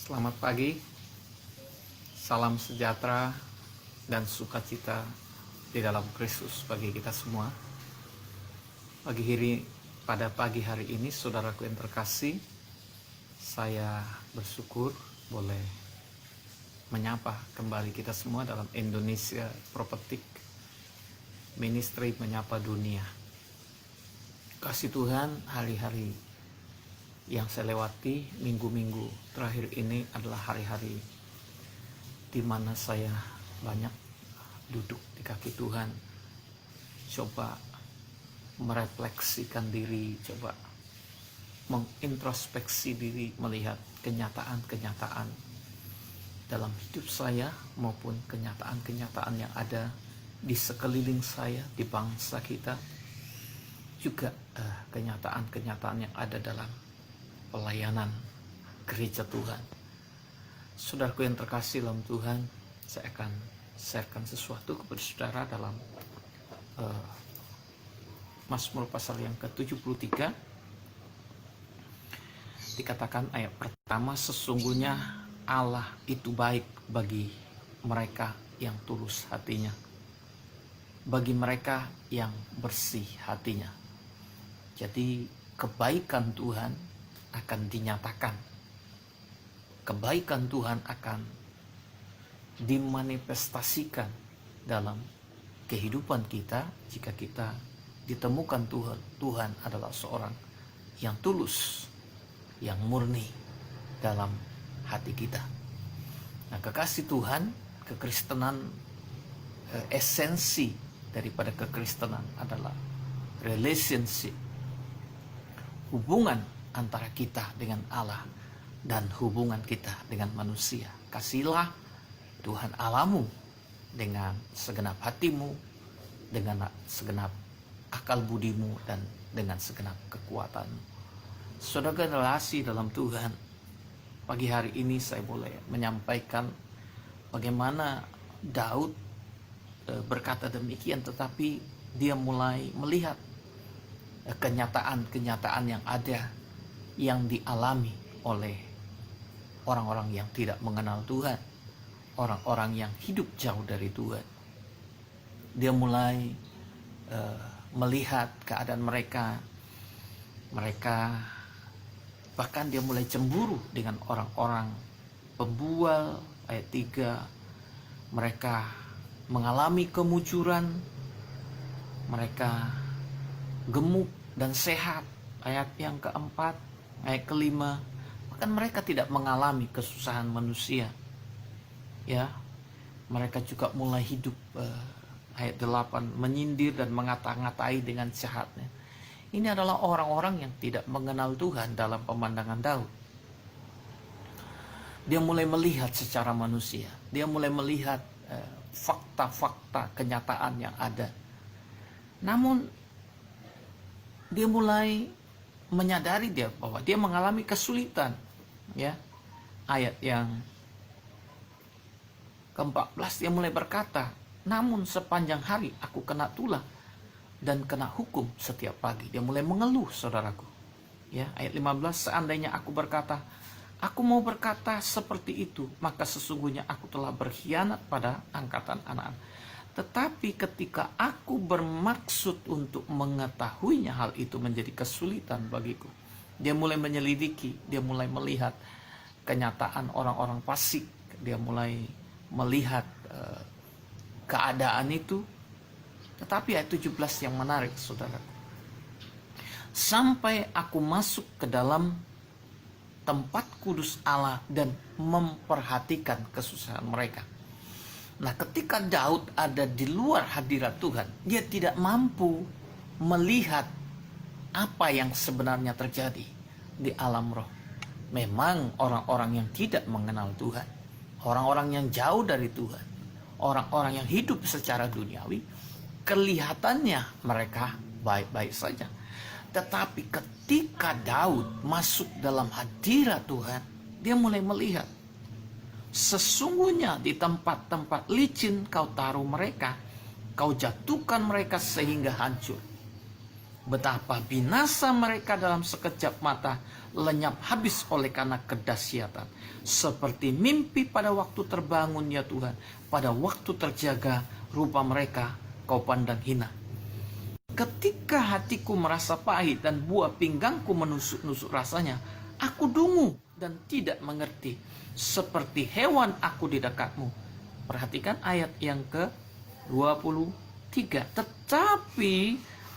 Selamat pagi, salam sejahtera dan sukacita di dalam Kristus bagi kita semua. Pada pagi hari ini, saudaraku yang terkasih, saya bersyukur boleh menyapa kembali kita semua dalam Indonesia Prophetic Ministry menyapa dunia. Kasih Tuhan, hari-hari yang saya lewati minggu-minggu terakhir ini adalah hari-hari di mana saya banyak duduk di kaki Tuhan, coba merefleksikan diri, coba mengintrospeksi diri, melihat kenyataan-kenyataan dalam hidup saya maupun kenyataan-kenyataan yang ada di sekeliling saya, di bangsa kita, juga kenyataan-kenyataan yang ada dalam pelayanan gereja Tuhan. Saudaraku yang terkasih dalam Tuhan, saya akan sharekan sesuatu kepada saudara dalam Mazmur pasal yang ke-73. Dikatakan ayat pertama, sesungguhnya Allah itu baik bagi mereka yang tulus hatinya, bagi mereka yang bersih hatinya. Jadi kebaikan Tuhan akan dinyatakan, kebaikan Tuhan akan dimanifestasikan dalam kehidupan kita jika kita ditemukan Tuhan adalah seorang yang tulus, yang murni dalam hati kita. Nah, kekasih Tuhan, kekristenan, esensi daripada kekristenan adalah relationship, hubungan antara kita dengan Allah dan hubungan kita dengan manusia. Kasihilah Tuhan Allahmu dengan segenap hatimu, dengan segenap akal budimu, dan dengan segenap kekuatanmu. Saudara relasi dalam Tuhan, pagi hari ini saya boleh menyampaikan bagaimana Daud berkata demikian, tetapi dia mulai melihat kenyataan-kenyataan yang ada, yang dialami oleh orang-orang yang tidak mengenal Tuhan, orang-orang yang hidup jauh dari Tuhan. Dia mulai melihat keadaan mereka bahkan dia mulai cemburu dengan orang-orang pembual. Ayat 3, mereka mengalami kemujuran, mereka gemuk dan sehat. Ayat yang keempat, ayat kelima, bahkan mereka tidak mengalami kesusahan manusia. Ya, mereka juga mulai hidup. Ayat 8, menyindir dan mengata-ngatai dengan jahatnya. Ini adalah orang-orang yang tidak mengenal Tuhan dalam pemandangan Daud. Dia mulai melihat secara manusia. Dia mulai melihat fakta-fakta kenyataan yang ada. Namun dia mulai menyadari bahwa dia mengalami kesulitan. Ya, ayat yang ke-14, dia mulai berkata, namun sepanjang hari aku kena tulah dan kena hukum setiap pagi. Dia mulai mengeluh, saudaraku. Ya, ayat 15, seandainya aku berkata, aku mau berkata seperti itu, maka sesungguhnya aku telah berkhianat pada angkatan anak-anak. Tetapi ketika aku bermaksud untuk mengetahuinya, hal itu menjadi kesulitan bagiku. Dia mulai menyelidiki, dia mulai melihat kenyataan orang-orang fasik, dia mulai melihat keadaan itu. Tetapi ayat 17 yang menarik, saudara. Sampai aku masuk ke dalam tempat kudus Allah dan memperhatikan kesusahan mereka. Nah, ketika Daud ada di luar hadirat Tuhan, dia tidak mampu melihat apa yang sebenarnya terjadi di alam roh. Memang orang-orang yang tidak mengenal Tuhan, orang-orang yang jauh dari Tuhan, orang-orang yang hidup secara duniawi, kelihatannya mereka baik-baik saja. Tetapi ketika Daud masuk dalam hadirat Tuhan, dia mulai melihat, sesungguhnya di tempat-tempat licin kau taruh mereka, kau jatuhkan mereka sehingga hancur. Betapa binasa mereka dalam sekejap mata, lenyap habis oleh karena kedahsyatan. Seperti mimpi pada waktu terbangun ya Tuhan, pada waktu terjaga rupa mereka Kau pandang hina. Ketika hatiku merasa pahit dan buah pinggangku menusuk-nusuk rasanya, aku dungu dan tidak mengerti. Seperti hewan aku di dekatmu. Perhatikan ayat yang ke-23. Tetapi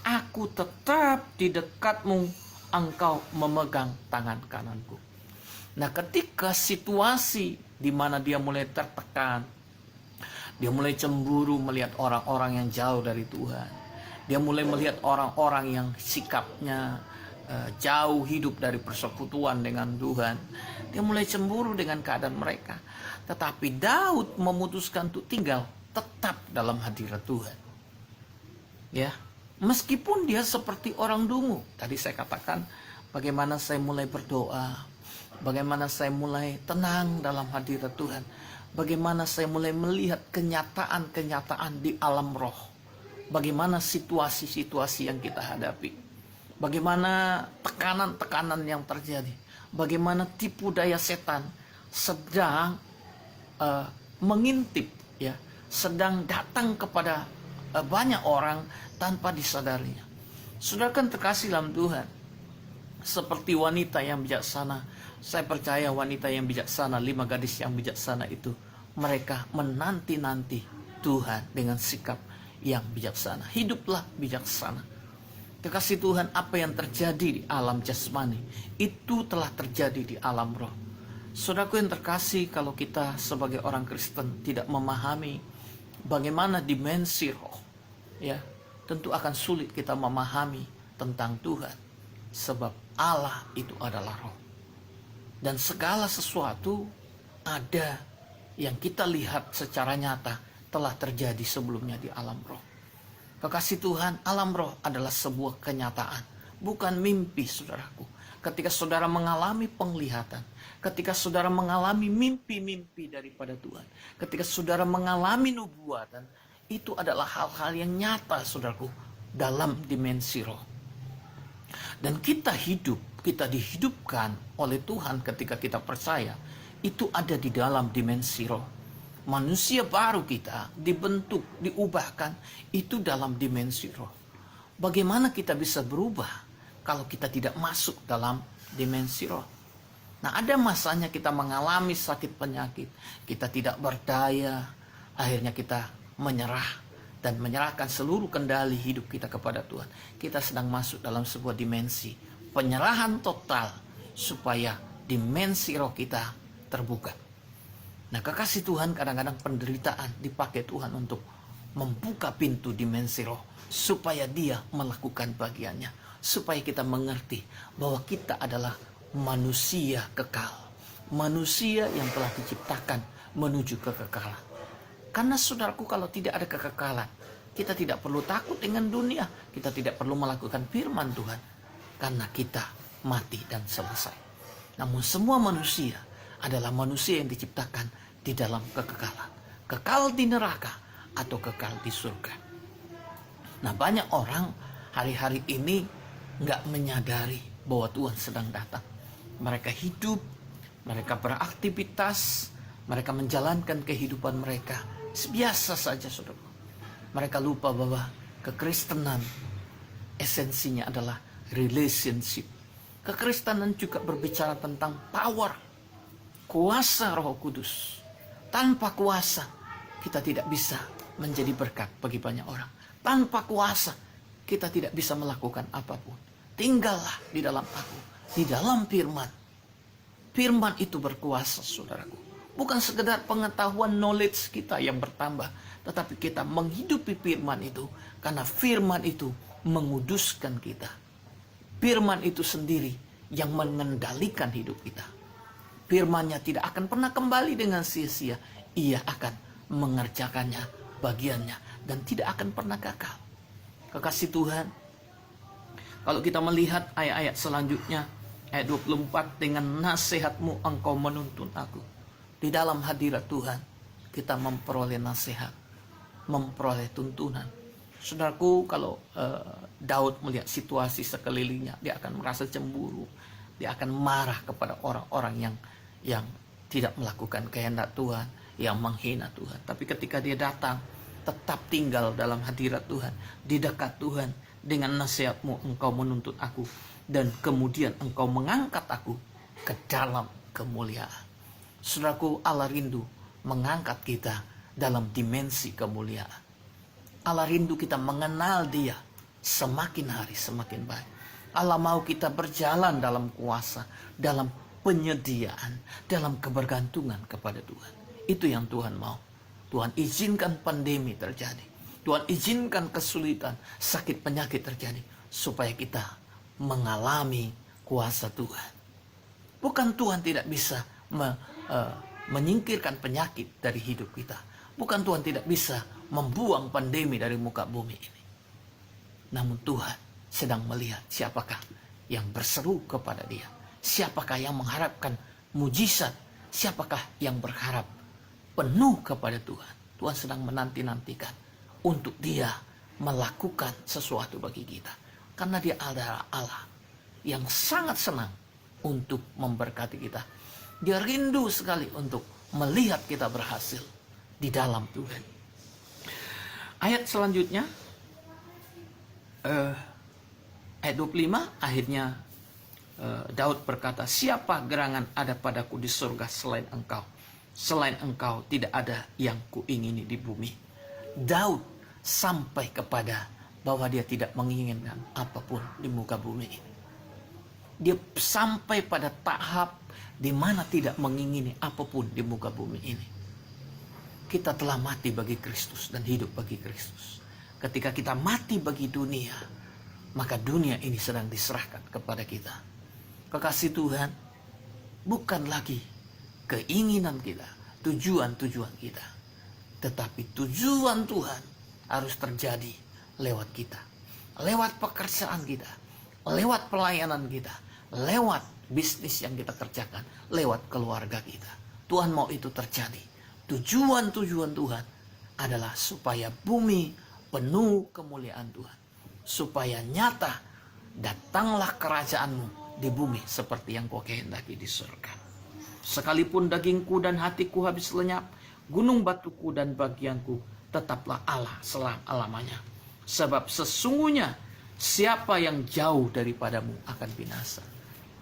aku tetap di dekatmu, engkau memegang tangan kananku. Nah, ketika situasi di mana dia mulai tertekan, dia mulai cemburu melihat orang-orang yang jauh dari Tuhan. Dia mulai melihat orang-orang yang sikapnya jauh hidup dari persekutuan dengan Tuhan. Dia mulai cemburu dengan keadaan mereka. Tetapi Daud memutuskan untuk tinggal tetap dalam hadirat Tuhan. Ya, meskipun dia seperti orang dungu. Tadi saya katakan bagaimana saya mulai berdoa, bagaimana saya mulai tenang dalam hadirat Tuhan, bagaimana saya mulai melihat kenyataan-kenyataan di alam roh, bagaimana situasi-situasi yang kita hadapi, bagaimana tekanan-tekanan yang terjadi, bagaimana tipu daya setan sedang mengintip, ya, sedang datang kepada banyak orang tanpa disadarinya. Saudara kan terkasih dalam Tuhan, seperti wanita yang bijaksana. Saya percaya wanita yang bijaksana, 5 gadis yang bijaksana itu, mereka menanti-nanti Tuhan dengan sikap yang bijaksana. Hiduplah bijaksana. Kekasih Tuhan, apa yang terjadi di alam jasmani itu telah terjadi di alam roh. Saudaraku yang terkasih, kalau kita sebagai orang Kristen tidak memahami bagaimana dimensi roh, ya, tentu akan sulit kita memahami tentang Tuhan, sebab Allah itu adalah roh. Dan segala sesuatu ada yang kita lihat secara nyata telah terjadi sebelumnya di alam roh. Kekasih Tuhan, alam roh adalah sebuah kenyataan, bukan mimpi, saudaraku. Ketika saudara mengalami penglihatan, ketika saudara mengalami mimpi-mimpi daripada Tuhan, ketika saudara mengalami nubuatan, itu adalah hal-hal yang nyata, saudaraku, dalam dimensi roh. Dan kita dihidupkan oleh Tuhan ketika kita percaya, itu ada di dalam dimensi roh. Manusia baru kita dibentuk, diubahkan, itu dalam dimensi roh. Bagaimana kita bisa berubah kalau kita tidak masuk dalam dimensi roh? Nah, ada masanya kita mengalami sakit penyakit, kita tidak berdaya, akhirnya kita menyerah dan menyerahkan seluruh kendali hidup kita kepada Tuhan. Kita sedang masuk dalam sebuah dimensi penyerahan total supaya dimensi roh kita terbuka. Nah, kekasih Tuhan, kadang-kadang penderitaan dipakai Tuhan untuk membuka pintu dimensi roh supaya Dia melakukan bagiannya, supaya kita mengerti bahwa kita adalah manusia kekal, manusia yang telah diciptakan menuju kekekalan. Karena saudaraku, kalau tidak ada kekekalan, kita tidak perlu takut dengan dunia, kita tidak perlu melakukan firman Tuhan, karena kita mati dan selesai. Namun semua manusia adalah manusia yang diciptakan di dalam kekekalan, kekal di neraka atau kekal di surga. Nah, banyak orang hari-hari ini nggak menyadari bahwa Tuhan sedang datang. Mereka hidup, mereka beraktivitas, mereka menjalankan kehidupan mereka biasa saja, saudara. Mereka lupa bahwa kekristenan esensinya adalah relationship. Kekristenan juga berbicara tentang power, kuasa Roh Kudus. Tanpa kuasa kita tidak bisa menjadi berkat bagi banyak orang. Tanpa kuasa kita tidak bisa melakukan apapun. Tinggallah di dalam aku, di dalam firman. Firman itu berkuasa, saudaraku. Bukan sekedar pengetahuan knowledge kita yang bertambah, tetapi kita menghidupi firman itu, karena firman itu menguduskan kita. Firman itu sendiri yang mengendalikan hidup kita. Firman-Nya tidak akan pernah kembali dengan sia-sia. Ia akan mengerjakannya, bagiannya, dan tidak akan pernah gagal. Kekasih Tuhan, kalau kita melihat ayat-ayat selanjutnya, ayat 24, dengan nasihat-Mu Engkau menuntun aku. Di dalam hadirat Tuhan, kita memperoleh nasihat, memperoleh tuntunan. Saudaraku, kalau Daud melihat situasi sekelilingnya, dia akan merasa cemburu. Dia akan marah kepada orang-orang yang tidak melakukan kehendak Tuhan, yang menghina Tuhan. Tapi ketika dia datang, tetap tinggal dalam hadirat Tuhan, di dekat Tuhan, dengan nasihat-Mu engkau menuntut aku, dan kemudian engkau mengangkat aku ke dalam kemuliaan. Saudaraku, Allah rindu mengangkat kita dalam dimensi kemuliaan. Allah rindu kita mengenal Dia semakin hari semakin baik. Allah mau kita berjalan dalam kuasa, dalam penyediaan, dalam kebergantungan kepada Tuhan. Itu yang Tuhan mau. Tuhan izinkan pandemi terjadi. Tuhan izinkan kesulitan, sakit penyakit terjadi, supaya kita mengalami kuasa Tuhan. Bukan Tuhan tidak bisa menyingkirkan penyakit dari hidup kita. Bukan Tuhan tidak bisa membuang pandemi dari muka bumi ini. Namun Tuhan sedang melihat siapakah yang berseru kepada Dia. Siapakah yang mengharapkan mujizat. Siapakah yang berharap penuh kepada Tuhan. Tuhan sedang menanti-nantikan untuk Dia melakukan sesuatu bagi kita. Karena Dia adalah Allah yang sangat senang untuk memberkati kita. Dia rindu sekali untuk melihat kita berhasil di dalam Tuhan. Ayat selanjutnya, ayat 25, akhirnya Daud berkata, siapa gerangan ada padaku di surga selain engkau? Selain engkau tidak ada yang kuingini di bumi. Daud sampai kepada bahwa dia tidak menginginkan apapun di muka bumi ini. Dia sampai pada tahap di mana tidak mengingini apapun di muka bumi ini. Kita telah mati bagi Kristus dan hidup bagi Kristus. Ketika kita mati bagi dunia, maka dunia ini sedang diserahkan kepada kita. Kekasih Tuhan, bukan lagi keinginan kita, tujuan-tujuan kita. Tetapi tujuan Tuhan harus terjadi lewat kita. Lewat pekerjaan kita, lewat pelayanan kita, lewat bisnis yang kita kerjakan, lewat keluarga kita. Tuhan mau itu terjadi. Tujuan-tujuan Tuhan adalah supaya bumi penuh kemuliaan Tuhan. Supaya nyata datanglah kerajaan-Mu di bumi seperti yang Kau kehendaki di surga. Sekalipun dagingku dan hatiku habis lenyap, gunung batuku dan bagianku tetaplah Allah selama-lamanya. Sebab sesungguhnya siapa yang jauh daripadamu akan binasa.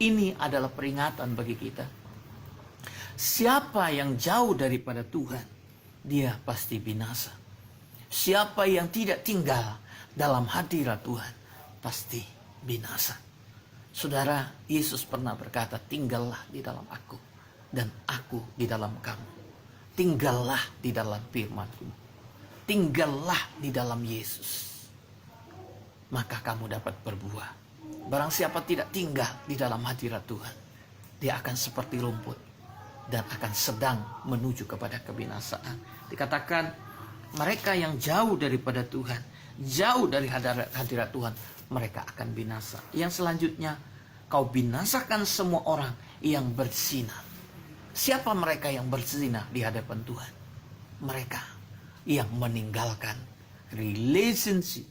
Ini adalah peringatan bagi kita. Siapa yang jauh daripada Tuhan, dia pasti binasa. Siapa yang tidak tinggal dalam hadirat Tuhan, pasti binasa. Saudara, Yesus pernah berkata, tinggallah di dalam aku, dan aku di dalam kamu. Tinggallah di dalam firman-Ku. Tinggallah di dalam Yesus. Maka kamu dapat berbuah. Barang siapa tidak tinggal di dalam hadirat Tuhan, dia akan seperti rumput dan akan sedang menuju kepada kebinasaan. Dikatakan mereka yang jauh daripada Tuhan, jauh dari hadirat Tuhan, mereka akan binasa. Yang selanjutnya, kau binasakan semua orang yang berzina. Siapa mereka yang berzina di hadapan Tuhan? Mereka yang meninggalkan relationship,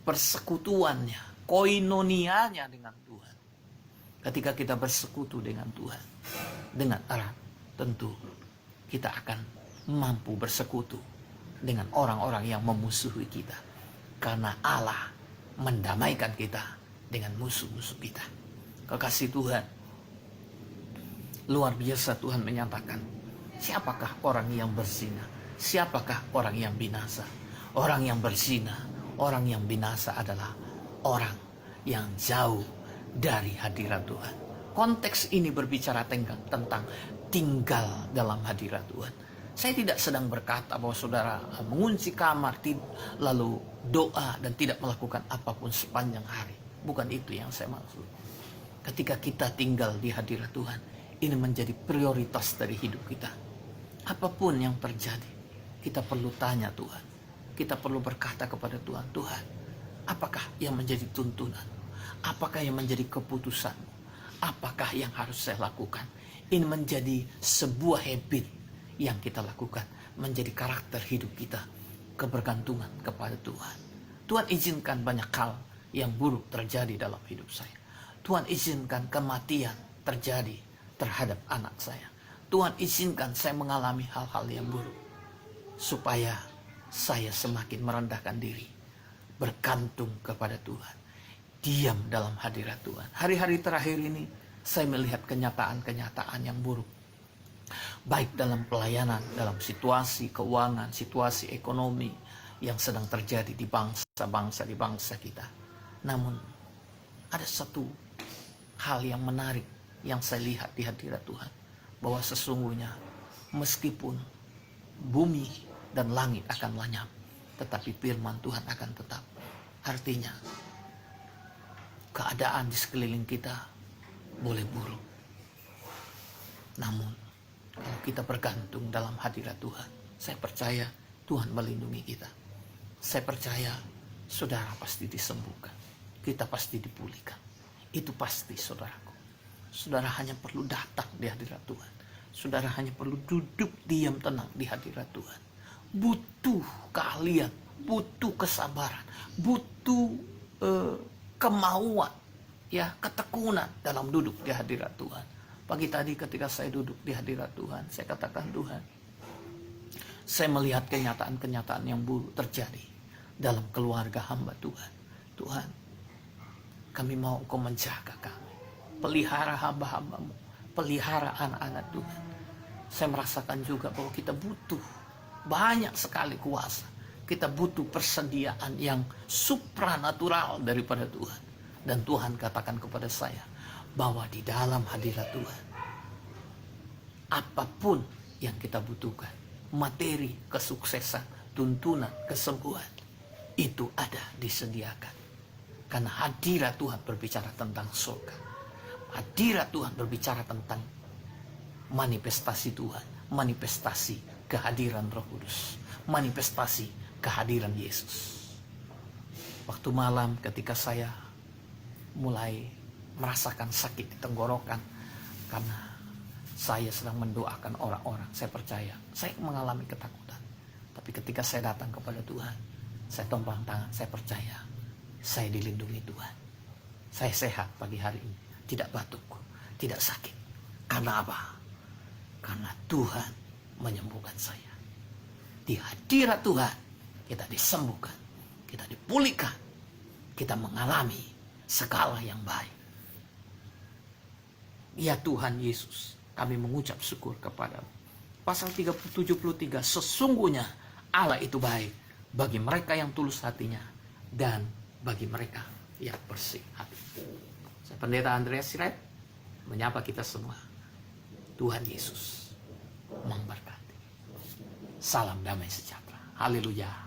persekutuannya, koinonianya dengan Tuhan. Ketika kita bersekutu dengan Tuhan dengan erat, tentu kita akan mampu bersekutu dengan orang-orang yang memusuhi kita. Karena Allah mendamaikan kita dengan musuh-musuh kita. Kekasih Tuhan, luar biasa Tuhan menyatakan, siapakah orang yang berzina? Siapakah orang yang binasa? Orang yang berzina, orang yang binasa adalah orang yang jauh dari hadirat Tuhan. Konteks ini berbicara tentang tinggal dalam hadirat Tuhan. Saya tidak sedang berkata bahwa saudara mengunci kamar, lalu doa dan tidak melakukan apapun sepanjang hari. Bukan itu yang saya maksud. Ketika kita tinggal di hadirat Tuhan, ini menjadi prioritas dari hidup kita. Apapun yang terjadi, kita perlu tanya Tuhan. Kita perlu berkata kepada Tuhan, Tuhan, apakah yang menjadi tuntunan? Apakah yang menjadi keputusan? Apakah yang harus saya lakukan? Ini menjadi sebuah habit yang kita lakukan, menjadi karakter hidup kita, kebergantungan kepada Tuhan. Tuhan izinkan banyak hal yang buruk terjadi dalam hidup saya. Tuhan izinkan kematian terjadi terhadap anak saya. Tuhan izinkan saya mengalami hal-hal yang buruk, supaya saya semakin merendahkan diri, bergantung kepada Tuhan, diam dalam hadirat Tuhan. Hari-hari terakhir ini saya melihat kenyataan-kenyataan yang buruk, baik dalam pelayanan, dalam situasi keuangan, situasi ekonomi yang sedang terjadi di bangsa kita. Namun ada satu hal yang menarik yang saya lihat di hadirat Tuhan, bahwa sesungguhnya meskipun bumi dan langit akan lenyap, tetapi firman Tuhan akan tetap. Artinya keadaan di sekeliling kita boleh buruk, namun kalau kita bergantung dalam hadirat Tuhan, saya percaya Tuhan melindungi kita. Saya percaya saudara pasti disembuhkan, kita pasti dipulihkan. Itu pasti, saudaraku. Saudara hanya perlu datang di hadirat Tuhan. Saudara hanya perlu duduk diam tenang di hadirat Tuhan. Butuh keahlian, butuh kesabaran, butuh kemauan, ya, ketekunan dalam duduk di hadirat Tuhan. Pagi tadi ketika saya duduk di hadirat Tuhan, saya katakan, Tuhan, saya melihat kenyataan-kenyataan yang buruk terjadi dalam keluarga hamba Tuhan. Tuhan, kami mau Engkau menjaga kami. Pelihara hamba-hambamu, pelihara anak-anak Tuhan. Saya merasakan juga bahwa kita butuh banyak sekali kuasa. Kita butuh persediaan yang supranatural daripada Tuhan. Dan Tuhan katakan kepada saya bahwa di dalam hadirat Tuhan, apapun yang kita butuhkan, materi, kesuksesan, tuntunan, kesembuhan, itu ada disediakan. Karena hadirat Tuhan berbicara tentang surga. Hadirat Tuhan berbicara tentang manifestasi Tuhan, manifestasi kehadiran Roh Kudus, manifestasi kehadiran Yesus. Waktu malam ketika saya mulai merasakan sakit di tenggorokan karena saya sedang mendoakan orang-orang, saya percaya saya mengalami ketakutan. Tapi ketika saya datang kepada Tuhan, saya tombang tangan, saya percaya saya dilindungi Tuhan. Saya sehat pagi hari ini, tidak batuk, tidak sakit. Karena apa? Karena Tuhan menyembuhkan saya. Di hadirat Tuhan kita disembuhkan, kita dipulihkan, kita mengalami segala yang baik. Ya Tuhan Yesus, kami mengucap syukur kepadamu. Pasal 73, sesungguhnya Allah itu baik bagi mereka yang tulus hatinya dan bagi mereka yang bersih hati. Saya Pendeta Andreas Sirait menyapa kita semua. Tuhan Yesus memberkati. Salam damai sejahtera. Haleluya.